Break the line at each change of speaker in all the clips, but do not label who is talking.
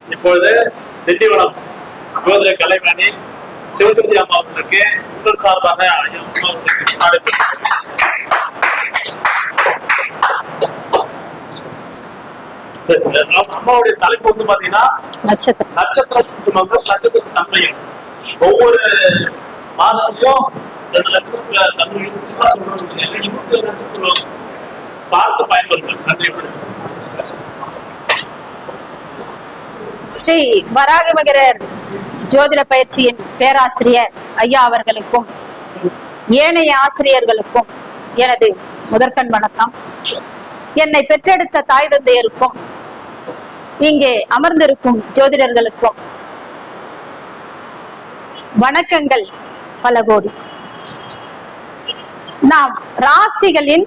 இப்பொழுது திண்டிவனம் ஜோதிட கலைவாணி சிவகிருதி அம்மா அவர்களுக்கு உங்கள் சார்பாக அம்மாவுடைய தலைப்பு வந்து பாத்தீங்கன்னா நட்சத்திர சுத்தமங்கள் நட்சத்திர தன்மையும் ஒவ்வொரு மாதத்தையும் 2 நட்சத்திர தன்மையும் நட்சத்திரம் பார்த்து பயன்படுத்தும். நன்றி.
ஸ்ரீ வராகமகிரர் ஜோதிட பயிற்சியின் பேராசிரியர் ஐயா அவர்களுக்கும் ஏனைய ஆசிரியர்களுக்கும் எனது முதற்கண் வணக்கம். என்னை பெற்றெடுத்த தாய் தந்தையருக்கும் இங்கே அமர்ந்திருக்கும் ஜோதிடர்களுக்கும் வணக்கங்கள் பல கோடி. நாம் ராசிகளின்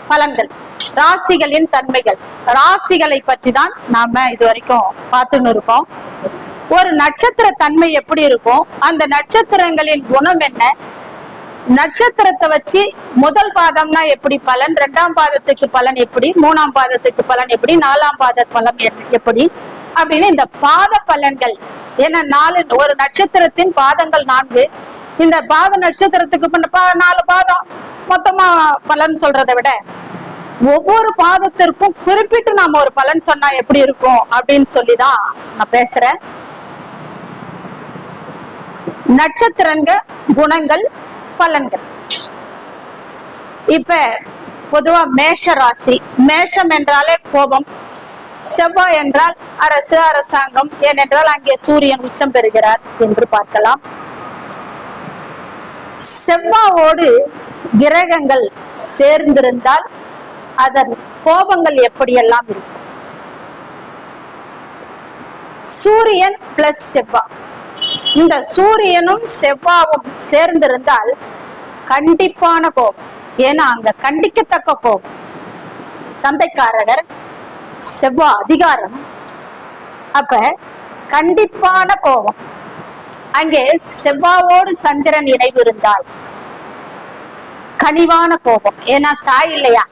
பலன்கள், ராசிகளின் தன்மைகள், ராசிகளை பற்றி தான் நாம இதுவரைக்கும் பார்த்துன்னு இருக்கோம். ஒரு நட்சத்திர தன்மை எப்படி இருக்கும், அந்த நட்சத்திரங்களின் குணம் என்ன, நட்சத்திரத்தை வச்சு முதல் பாதம்னா எப்படி பலன், 2ஆம் பாதத்துக்கு பலன் எப்படி, 3ஆம் பாதத்துக்கு பலன் எப்படி, 4ஆம் பாத பலன் எப்படி அப்படின்னு இந்த பாத பலன்கள். ஏன்னா 4 ஒரு நட்சத்திரத்தின் பாதங்கள் 4. இந்த பாத நட்சத்திரத்துக்கு 4 பாதம் மொத்தமா பலன் சொல்றதை விட ஒவ்வொரு பாதத்திற்கும் குறிப்பிட்டு நாம ஒரு பலன் சொன்னா எப்படி இருக்கும் அப்படின்னு சொல்லிதான் நான் பேசுறேன். நட்சத்திரங்கள், குணங்கள், பலன்கள். இப்ப பொதுவா மேஷ ராசி, மேஷம் என்றாலே கோபம், செவ்வாய் என்றால் அரசு, அரசாங்கம், ஏனென்றால் அங்கே சூரியன் உச்சம் பெறுகிறார் என்று பார்க்கலாம். செவ்வாயோடு கிரகங்கள் சேர்ந்திருந்தால் அதன் கோபங்கள் எப்படியெல்லாம் இருக்கும். சூரியன் பிளஸ் செவ்வாய், இந்த சூரியனும் செவ்வாவும் சேர்ந்திருந்தால் கண்டிப்பான கோபம். ஏன்னா அங்க கண்டிக்கத்தக்க கோபம். தந்தைக்காரகர் செவ்வாய் அதிகாரம், அப்ப கண்டிப்பான கோபம். அங்கே செவ்வாவோடு சந்திரன் இணைவு இருந்தால் கனிவான கோபம். ஏன்னா தாய் இல்லையா,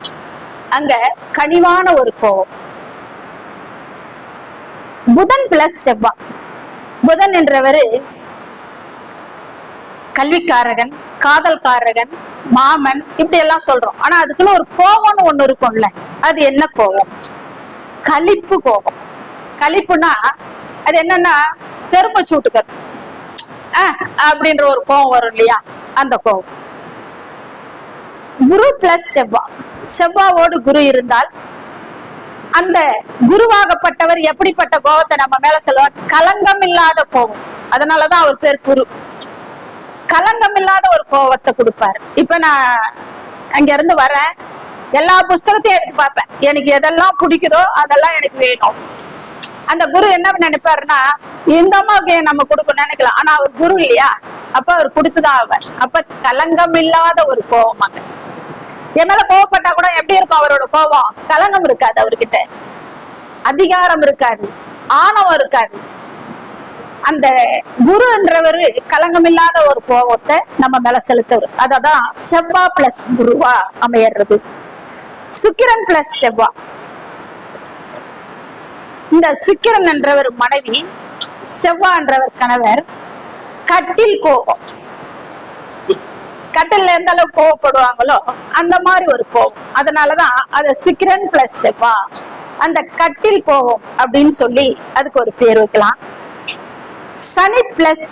அங்க கனிவான ஒரு கோபம். புதன் பிளஸ் செவ்வாய், புதன் என்றவரு கல்விக்காரகன், காதல்காரகன், மாமன், இப்படி எல்லாம் சொல்றோம். ஆனா அதுக்குன்னு ஒரு கோபம்னு ஒண்ணு இருக்கும்ல, அது என்ன கோபம்? கலிப்பு கோபம். கலிப்புனா அது என்னன்னா பெருமை சூட்டுக்கிறது அப்படின்ற ஒரு கோபம் வரும் இல்லையா, அந்த கோபம். குரு பிளஸ் செவ்வாய், செவ்வாவோடு குரு இருந்தால் அந்த குருவாகப்பட்டவர் எப்படிப்பட்ட கோபத்தை நம்ம மேல சொல்லுவார்? கலங்கம் இல்லாத கோபம். அதனாலதான் அவர் பேர் குரு. கலங்கம் இல்லாத ஒரு கோபத்தை கொடுப்பாரு. இப்ப நான் அங்க இருந்து வரேன், எல்லா புஸ்தகத்தையும் எடுத்து பார்ப்பேன், எனக்கு எதெல்லாம் பிடிக்குதோ அதெல்லாம் எனக்கு வேணும். அந்த குரு என்ன நினைப்பாருன்னா, இந்த அம்மாவுக்கு நம்ம கொடுக்கணும் நினைக்கலாம், ஆனா அவர் குரு இல்லையா, அப்ப அவர் கொடுத்துதான் ஆவார். அப்ப கலங்கம் இல்லாத ஒரு கோபமாக. என் மேல கோவப்பட்டா கூட எப்படி இருக்கும் அவரோட கோபம்? கலங்கம் இருக்காது அவர்கிட்ட, அதிகாரம் இருக்காது, ஆணவம் இருக்காது. அந்த குரு என்றவர் கலங்கம் இல்லாத ஒரு கோபத்தை நம்ம மேல செலுத்துவார். அததான் செவ்வாய் பிளஸ் குருவா அமையறது. சுக்கிரன் பிளஸ் செவ்வாய், இந்த சுக்கிரன் என்றவர் மனைவி, செவ்வாய் என்றவர் கணவர். கட்டில் கோபம், கட்டில எந்த அளவுக்கு கோவப்படுவாங்களோ அந்த மாதிரி ஒரு கோபம். அதனாலதான் அது சுக்கிரன் பிளஸ் செவ்வாய், அந்த கட்டில் கோபம் அப்படின்னு சொல்லி அதுக்கு ஒரு பேர் வைக்கலாம். சனி பிளஸ்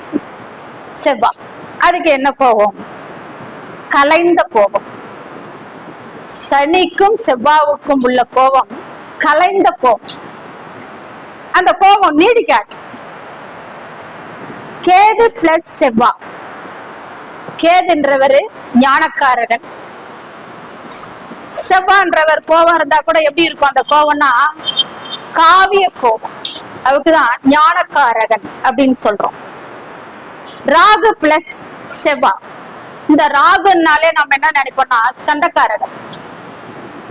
செவ்வாய், அதுக்கு என்ன கோபம்? கலைந்த கோபம். சனிக்கும் செவ்வாவுக்கும் உள்ள கோபம் கலைந்த கோபம். அந்த கோபம் நீடிக்காது. கேது பிளஸ் செவ்வாய், கேதுன்றவர் ஞானக்காரகன், செவ்வான்றவர் கோபம் இருந்தா கூட எப்படி இருக்கும் அந்த கோபம்னா காவிய கோபம். அதுக்குதான் ஞானக்காரகன் அப்படின்னு சொல்றோம். ராகு பிளஸ் செவ்வாய், இந்த ராகுனாலே நம்ம என்ன நினைப்போம்னா சண்டைக்காரகன்.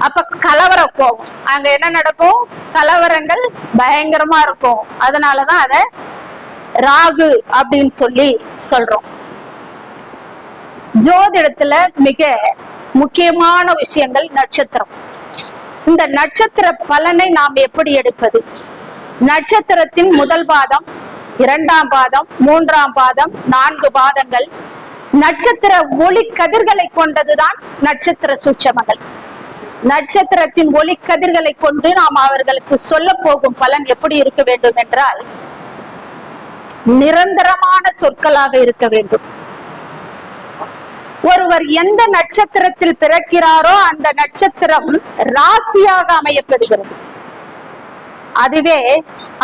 அப்ப கலவர கோபம், அங்க என்ன நடக்கும்? கலவரங்கள் பயங்கரமா இருக்கும். அதனாலதான் அத ராகு அப்படின்னு சொல்லி சொல்றோம். ஜோதிடத்துல மிக முக்கியமான விஷயங்கள் நட்சத்திரம். இந்த நட்சத்திர பலனை நாம் எப்படி எடுப்பது? நட்சத்திரத்தின் முதல் பாதம், இரண்டாம் பாதம், மூன்றாம் பாதம், 4 பாதங்கள் நட்சத்திர ஒளி கதிர்களை கொண்டதுதான் நட்சத்திர சூட்சமங்கள். நட்சத்திரத்தின் ஒளி கதிர்களை கொண்டு நாம் அவர்களுக்கு சொல்ல போகும் பலன் எப்படி இருக்க வேண்டும் என்றால் நிரந்தரமான சொற்களாக இருக்க வேண்டும். ஒருவர் எந்த நட்சத்திரத்தில் பிறக்கிறாரோ அந்த நட்சத்திரம் ராசியாக அமையப்படுகிறது. அதுவே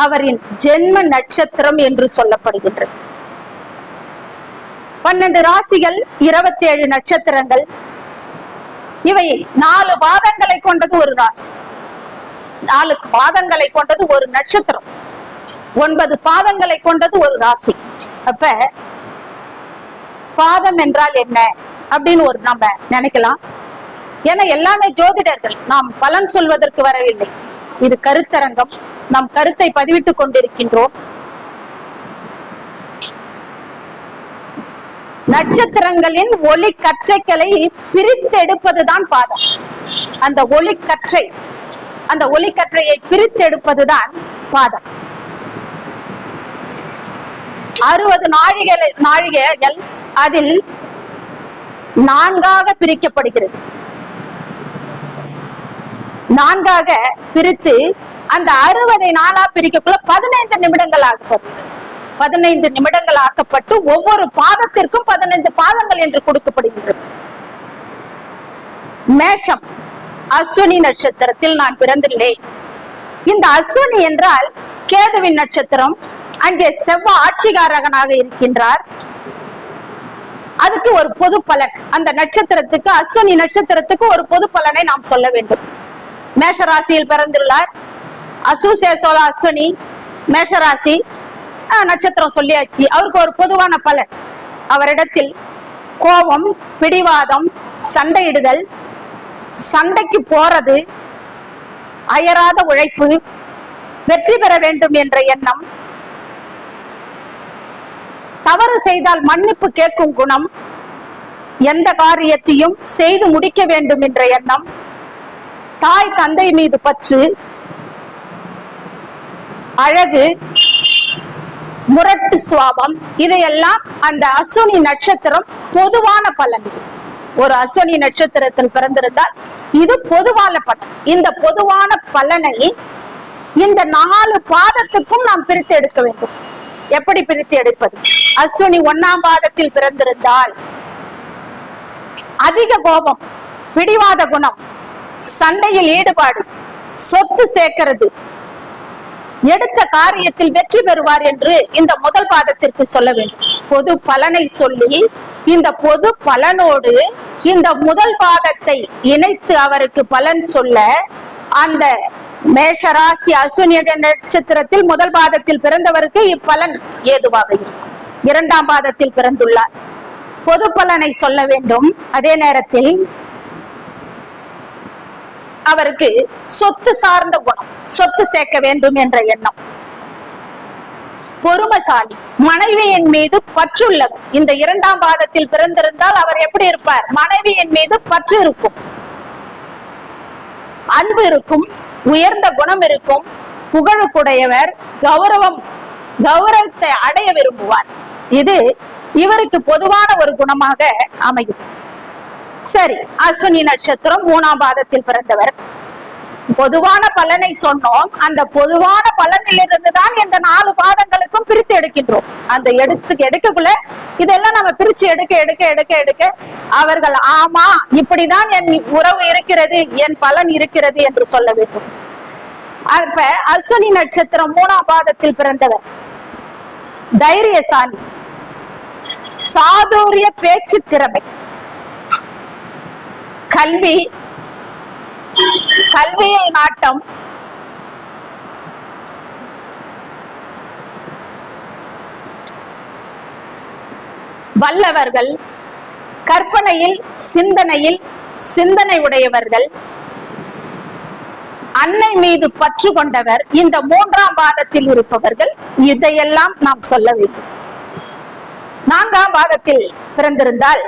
அவரின் ஜென்ம நட்சத்திரம் என்று சொல்லப்படுகின்றது. 12 ராசிகள், 27 நட்சத்திரங்கள். இவை 4 பாதங்களை கொண்டது ஒரு ராசி, 4 பாதங்களை கொண்டது ஒரு நட்சத்திரம், 9 பாதங்களை கொண்டது ஒரு ராசி. அப்ப பாதம் என்றால் என்ன அப்படின்னு நம்ம நினைக்கலாம். ஏன்னா எல்லாமே ஜோதிடர்கள், நாம் பலன் சொல்வதற்கு வரவில்லை. இது கருத்தரங்கம், நாம் கருத்தை பதிவிட்டுக் கொண்டிருக்கின்றோம். நட்சத்திரங்களின் ஒளி கற்றைகளை பிரித்தெடுப்பதுதான் பாதம். அந்த ஒளி கற்றையை பிரித்தெடுப்பதுதான் பாதம். 60 நாழிகைகள் அதில் 4ஆக பிரிக்கப்படுகிறது. 4ஆக பிரித்து அந்த 60 4ஆ பிரிக்கக்குள்ள 15 நிமிடங்கள் ஆகப்படுகிறது. 15 நிமிடங்கள் ஆக்கப்பட்டு ஒவ்வொரு பாதத்திற்கும் 15 பாதங்கள் என்று கொடுக்கப்படுகிறது. மேஷம், அஸ்வினி நட்சத்திரத்தில் நான் பிறந்துள்ளேன். இந்த அஸ்வினி என்றால் கேதுவின் நட்சத்திரம். அங்கே செவ்வாய் ஆட்சிகாரகனாக இருக்கின்றார். அதுக்கு ஒரு பொது பலன், அந்த நட்சத்திரத்துக்கு, அஸ்வினி நட்சத்திரத்துக்கு ஒரு பொது பலனை நாம் சொல்ல வேண்டும். மேஷராசியில் பிறந்துள்ளார். அசுசேசோல அஸ்வினி, மேஷராசி நட்சத்திரம் சொல்லியாச்சு. அவருக்கு ஒரு பொதுவான பலன், அவரிடத்தில் கோபம், பிடிவாதம், சண்டையிடுதல், சண்டைக்கு போறது, அயராத உழைப்பு, வெற்றி பெற வேண்டும் என்ற எண்ணம், தவறு செய்தால் மன்னிப்பு கேட்கும் குணம், எந்த காரியத்தையும் செய்து முடிக்க வேண்டும் என்ற எண்ணம், தாய் தந்தை மீது பற்று, அழகு, முரட்டு சுவாபம், இதையெல்லாம் அந்த அஸ்வினி நட்சத்திரம் பொதுவான பலன். ஒரு அஸ்வினி நட்சத்திரத்தில் பிறந்திருந்தால் இது பொதுவான பலன். இந்த பொதுவான பலனை இந்த 4 பாதத்துக்கும் நாம் பிரித்து எடுக்க வேண்டும். எப்படி பிரித்து எடுப்பது? அஸ்வினி 1ஆம் பாதத்தில் பிறந்திருந்தால் அதிக கோபம், பிடிவாத குணம், சண்டையில் ஈடுபாடு, சொத்து சேர்க்கிறது, எடுத்த காரியத்தில் வெற்றி பெறுவார் என்று இந்த முதல் பாதத்திற்கு சொல்ல வேண்டும். பொது பலனை சொல்லி இந்த பொது பலனோடு இந்த முதல் பாதத்தை இணைத்து அவருக்கு பலன் சொல்ல அந்த மேஷராசி அஸ்வினி நட்சத்திரத்தில் முதல் பாதத்தில் பிறந்தவருக்கு இப்பலன் ஏதுவாக இருக்கும். 2ஆம் பாதத்தில் பிறந்துள்ளார், பொது பலனை சொல்ல வேண்டும். அதே நேரத்தில் அவருக்கு சொத்து சார்ந்த குணம், சொத்து சேர்க்க வேண்டும் என்ற எண்ணம், பொறுமைசாலி, மனைவியின் மீது பற்றுள்ளவர். இந்த 2ஆம் பாதத்தில் பிறந்திருந்தால் அவர் எப்படி இருப்பார்? மனைவியின் மீது பற்று இருக்கும், அன்பு இருக்கும், உயர்ந்த குணம் இருக்கும், புகழுக்குடையவர், கௌரவத்தை அடைய விரும்புவார். இது இவருக்கு பொதுவான ஒரு குணமாக அமையும். சரி, அஸ்வினி நட்சத்திரம் 3ஆம் பாதத்தில் பிறந்தவர். பொதுவான பலனை சொன்னோம். அந்த பொதுவான பலனிலிருந்து தான் இந்த 4 பாதங்களுக்கும் பிரித்து எடுக்கின்றோம். அந்த எடுக்கக்குள்ள இதெல்லாம் நம்ம பிரிச்சு எடுக்க அவர்கள் ஆமா இப்படிதான் என் உறவு இருக்கிறது, என் பலன் இருக்கிறது என்று சொல்ல வேண்டும். அப்ப அஸ்வினி நட்சத்திரம் 3ஆம் பாதத்தில் பிறந்தவர் தைரியசாலி, சாதுரிய பேச்சு திறமை, கல்வியில் நாட்டம், வல்லவர்கள், கற்பனையில் சிந்தனை உடையவர்கள், அன்னை மீது பற்று கொண்டவர். இந்த 3ஆம் பாதத்தில் இருப்பவர்கள் இதையெல்லாம் நாம் சொல்ல வேண்டும். 4ஆம் பாதத்தில் பிறந்திருந்தால்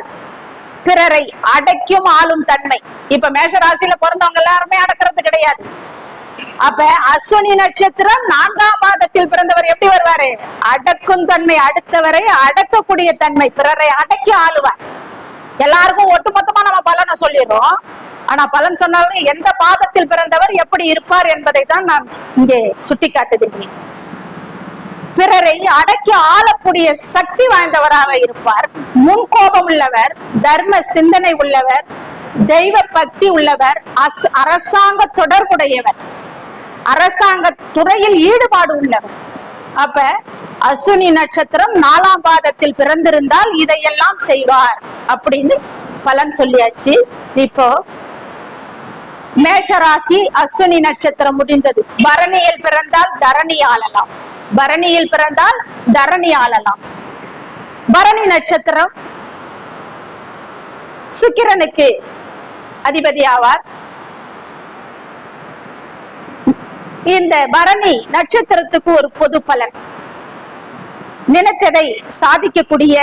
பிறரை அடக்கும் ஆளும் தன்மை. இப்ப மேஷராசியில பிறந்தவங்க எல்லாருமே அடக்கிறது கிடையாது. அப்ப அஸ்வினி நட்சத்திரம் 4ஆம் பாதத்தில் பிறந்தவர் எப்படி வருவாரு? அடக்கும் தன்மை, அடுத்தவரை அடக்கக்கூடிய தன்மை, பிறரை அடக்கி ஆளுவார். எல்லாருக்கும் ஒட்டுமொத்தமா நம்ம பலனை சொல்லிடுறோம். ஆனா பலன் சொன்னாலும் எந்த பாதத்தில் பிறந்தவர் எப்படி இருப்பார் என்பதை தான் நான் இங்கே சுட்டி காட்டுகிறேன். பிறரை அடக்கி ஆளக்கூடிய சக்தி வாய்ந்தவராக இருப்பார். முன்கோபம் உள்ளவர், தர்ம சிந்தனை உள்ளவர், தெய்வ பக்தி உள்ளவர், அரசாங்க தொடர்புடையவர், அரசாங்க துறையில் ஈடுபாடு உள்ளவர். அப்ப அஸ்வினி நட்சத்திரம் 4ஆம் பாதத்தில் பிறந்திருந்தால் இதையெல்லாம் செய்வார் அப்படின்னு பலன் சொல்லியாச்சு. இப்போ மேஷராசி அஸ்வினி நட்சத்திரம் முடிந்தது. பரணியில் பிறந்தால் தரணி ஆளலாம், பரணியில் பிறந்தால் தரணி ஆளலாம். பரணி நட்சத்திரம் சுக்கிரனுக்கு அதிபதி ஆவார். இந்த பரணி நட்சத்திரத்துக்கு ஒரு பொது பலன், நினைத்ததை சாதிக்கக்கூடிய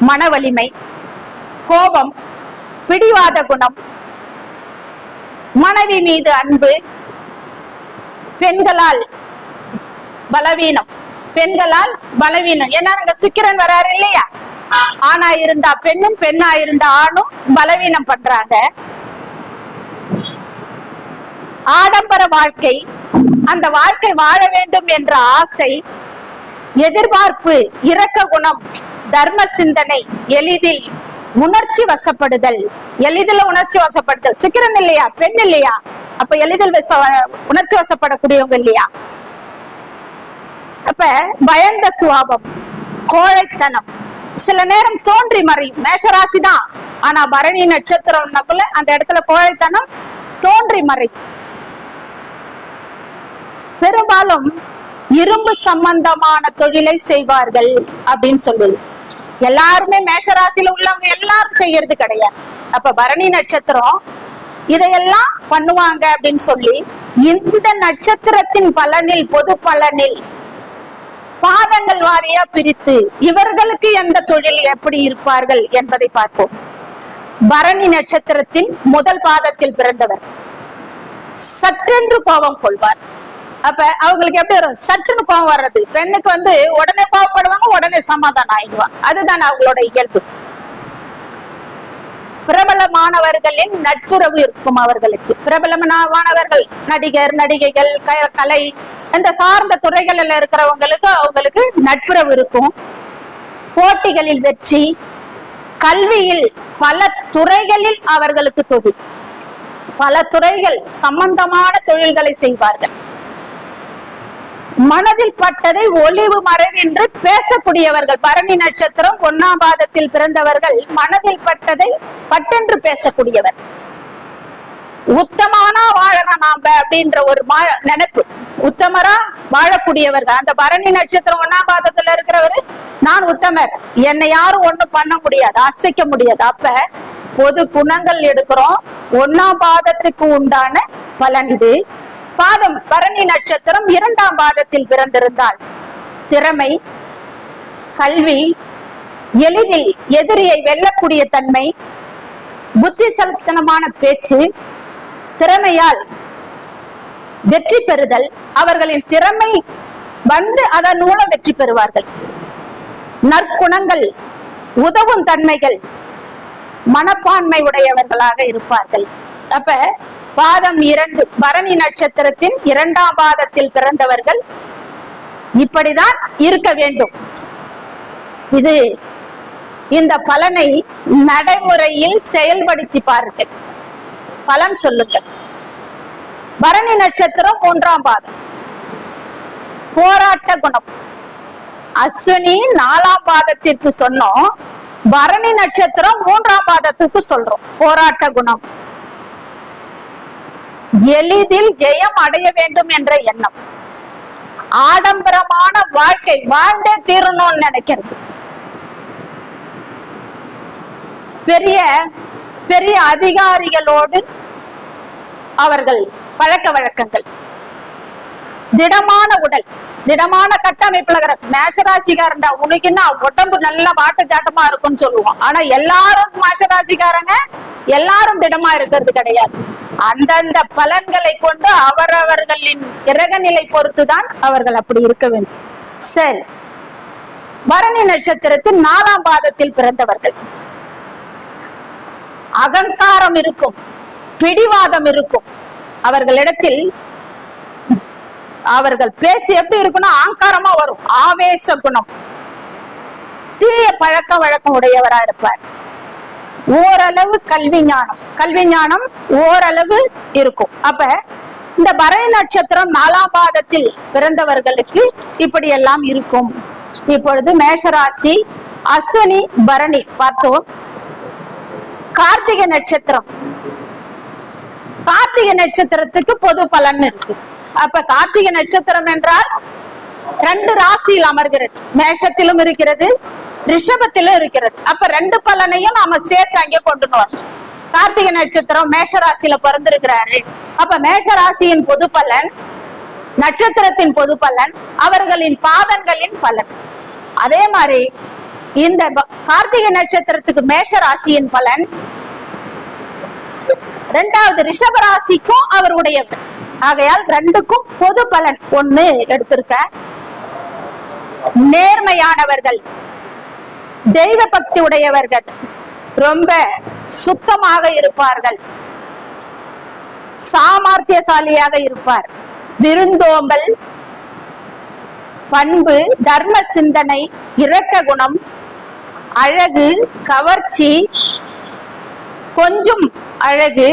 மன வலிமை, கோபம், பிடிவாத குணம், மனைவி மீது அன்பு, பெண்களால் பலவீனம், பெண்களால் பலவீனம். ஏன்னா அங்க சுக்கிரன் வராரு இல்லையா? ஆணா இருந்தா பெண்ணும், பெண்ணா இருந்தா ஆணும் பலவீனம் பண்றாங்க. ஆடம்பர வாழ்க்கை, அந்த வாழ்க்கை வாழ வேண்டும் என்ற ஆசை, எதிர்பார்ப்பு, இரக்க குணம், தர்ம சிந்தனை, எளிதில் உணர்ச்சி வசப்படுதல், எளிதில் உணர்ச்சி வசப்படுதல். சுக்கிரன் இல்லையா? பெண் இல்லையா? அப்ப எளிதில் உணர்ச்சி வசப்படக்கூடியவங்க இல்லையா? அப்ப பயந்த சுபாவம், கோழைத்தனம், சில நேரம் தோன்றி மறையும். மேஷராசி தான், ஆனா பரணி நட்சத்திரம்னாக்குள்ள அந்த இடத்துல கோழைத்தனம் தோன்றி மறையும். பெரும்பாலும் இரும்பு சம்பந்தமான தொழிலை செய்வார்கள் அப்படின்னு சொல்லுது. எல்லாருமே மேஷராசியில உள்ளவங்க எல்லாரும் செய்யறது கிடையாது. அப்ப பரணி நட்சத்திரம் இதையெல்லாம் பண்ணுவாங்க அப்படின்னு சொல்லி இந்த நட்சத்திரத்தின் பலனில், பொது பலனில் பாதங்கள் வாரியா பிரித்து இவர்களுக்கு எந்த தொழில் எப்படி இருப்பார்கள் என்பதை பார்ப்போம். பரணி நட்சத்திரத்தின் முதல் பாதத்தில் பிறந்தவர் சற்றென்று கோபம் கொள்வார். அப்ப அவங்களுக்கு எப்படி வரும்? சற்றுன்னு கோபம் வர்றது. பெண்ணுக்கு உடனே கோபப்படுவாங்க, உடனே சமாதானம் ஆயிடுவாங்க. அதுதான் அவங்களோட இயல்பு. பிரபலமானவர்களின் நட்புறவு இருக்கும் அவர்களுக்கு. பிரபலமானவர்கள் நடிகர், நடிகைகள், கலை, இந்த சார்ந்த துறைகளில் இருக்கிறவங்களுக்கு அவங்களுக்கு நட்புறவு இருக்கும். போட்டிகளில் வெற்றி, கல்வியில் பல துறைகளில் அவர்களுக்கு தொழில், பல துறைகள் சம்பந்தமான தொழில்களை செய்வார்கள். மனதில் பட்டதை ஒளிவு மறைவென்று பேசக்கூடியவர்கள். பரணி நட்சத்திரம் 1ஆம் பாதத்தில் பிறந்தவர்கள் மனதில் பட்டதை பட்டென்று பேசக்கூடியவர். உத்தமனா வாழறோம் நாம அப்படின்ற ஒரு நினைப்பு, உத்தமரா வாழக்கூடியவர்கள். அந்த பரணி நட்சத்திரம் 1ஆம் பாதத்துல இருக்கிறவரு, நான் உத்தமர், என்னை யாரும் ஒண்ணும் பண்ண முடியாது, அசைக்க முடியாது. அப்ப பொது குணங்கள் எடுக்கிறோம். 1ஆம் பாதத்துக்கு உண்டான பலன் இது. பாதம் பரணி நட்சத்திரம் 2ஆம் பாதத்தில் பிறந்திருந்தால் திறமை, கல்வி, எளிதில் எதிரியை வெல்லக்கூடிய தன்மை, புத்திசலித்தனமான பேச்சு, திறமையால் வெற்றி பெறுதல், அவர்களின் திறமை அதன் மூலம் வெற்றி பெறுவார்கள். நற்குணங்கள், உதவும் தன்மைகள், மனப்பான்மை உடையவர்களாக இருப்பார்கள். அப்ப பாதம் 2 பரணி நட்சத்திரத்தின் 2ஆம் பாதத்தில் பிறந்தவர்கள் இப்படிதான் இருக்க வேண்டும். இது இந்த பலனை நடைமுறையில் செயல்படுத்தி பாருங்கள், பலன் சொல்லுங்கள். பரணி நட்சத்திரம் 3ஆம் பாதம், போராட்ட குணம். அஸ்வினி 4ஆம் பாதத்திற்கு சொன்னோம், பரணி நட்சத்திரம் 3ஆம் பாதத்துக்கு சொல்றோம். போராட்ட குணம், எளிதில் ஜெயம் அடைய வேண்டும் என்ற எண்ணம், ஆடம்பரமான வாழ்க்கை வாழ்ந்தே தீரணும்னு நினைக்கிறது, பெரிய பெரிய அதிகாரிகளோடு அவர்கள் பழக்க வழக்கங்கள், திடமான உடல், திடமான கட்டமைப்புல இருக்கிற மேஷராசிக்காரன்டா உனக்குன்னா உடம்பு நல்லா வாட்டு சாட்டமா இருக்கும்னு சொல்லுவோம். ஆனா எல்லாரும் மேஷராசிக்காரங்க எல்லாரும் திடமா இருக்கிறது கிடையாது. அந்தந்த பலன்களை கொண்டு அவரவர்களின் கிரகநிலை பொறுத்துதான் அவர்கள் அப்படி இருக்க வேண்டும். சரி, பரணி நட்சத்திரத்தில் 4ஆம் பாதத்தில் பிறந்தவர்கள் அகங்காரம் இருக்கும், பிடிவாதம் இருக்கும் அவர்களிடத்தில். அவர்கள் பேச்சு எப்படி இருக்குன்னா ஆங்காரமா வரும், ஆவேச குணம், தீய பழக்க வழக்கம் உடையவரா இருப்பார். ஓரளவு கல்வி ஞானம் ஓரளவு இருக்கும். அப்ப இந்த பரணி நட்சத்திரம் 4ஆம் பாதத்தில் பிறந்தவர்களுக்கு இப்படி எல்லாம் இருக்கும். இப்பொழுது மேஷராசி, அஸ்வினி, பரணி பார்த்தோம். கார்த்திகை நட்சத்திரம், கார்த்திகை நட்சத்திரத்துக்கு பொது பலன் இருக்கு. அப்ப கார்த்திகை நட்சத்திரம் என்றால் 2 ராசியில் அமர்கிறது, மேஷத்திலும் இருக்கிறது, ரிஷபத்திலும் இருக்கிறது. அப்ப 2 பலனையும் நாம சேர்த்து அங்கே கொண்டு வரணும். கார்த்திகை நட்சத்திரம் மேஷ ராசியில பிறந்திருக்கிறாரு. அப்ப மேஷ ராசியின் பொது பலன், நட்சத்திரத்தின் பொது பலன், அவர்களின் பாதங்களின் பலன். அதே மாதிரி இந்த கார்த்திகை நட்சத்திரத்துக்கு மேஷ ராசியின் பலன், 2வது ரிஷப ராசிக்கும் அவருடையவர். ஆகையால் 2க்கும் பொது பலன் ஒண்ணு எடுத்திருக்க. நேர்மையானவர்கள், தெய்வ பக்தி உடையவர்கள், ரொம்ப சுத்தமாக இருப்பார்கள், சாமர்த்தியசாலியாக இருப்பார், விருந்தோம்பல், பண்பு, தர்ம சிந்தனை, இரக்க குணம், அழகு, கவர்ச்சி, கொஞ்சம் அழகு,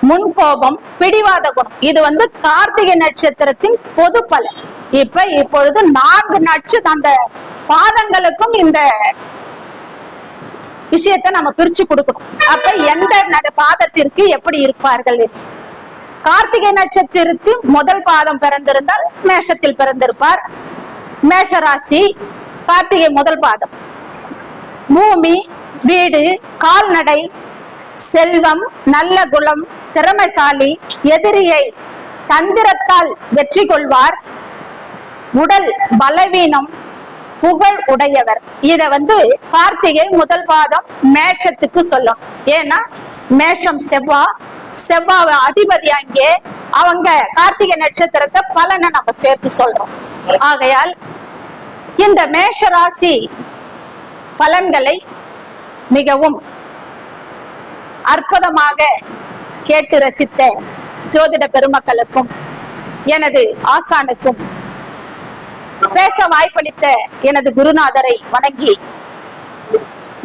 முன்கோபம், பிடிவாத குணம். இது கார்த்திகை நட்சத்திரத்தின் பொது பலன். இப்பொழுது 4 நட்சத்திரம் அந்த பாதங்களுக்கும் இந்த விஷயத்தை நம்ம பிரிச்சு கொடுக்கணும். அப்ப எந்த பாதத்திற்கு எப்படி இருப்பார்கள்? கார்த்திகை நட்சத்திரத்தில் முதல் பாதம் பிறந்திருந்தால் மேஷத்தில் பிறந்திருப்பார். மேஷராசி, கார்த்திகை முதல் பாதம். பூமி, வீடு, கால்நடை, செல்வம், நல்ல குலம், திறமைசாலி, எதிரியை தந்திரத்தால் வெற்றி கொள்வார், உடல் பலவீனம், புகழ் உடையவர். இத கார்த்திகை முதல் பாதம் மேஷத்துக்கு சொல்லும். ஏன்னா மேஷம் செவ்வாய் அதிபதி, அங்கே அவங்க கார்த்திகை நட்சத்திரத்தை பலனை நம்ம சேர்த்து சொல்றோம். ஆகையால் இந்த மேஷ ராசி பலன்களை மிகவும் அற்புதமாக கேட்டு ரசித்த ஜோதிட பெருமக்களுக்கும் எனது ஆசானுக்கும் பேச வாய்ப்பளித்த எனது குருநாதரை வணங்கி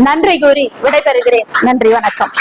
நன்றி கூறி விடைபெறுகிறேன். நன்றி, வணக்கம்.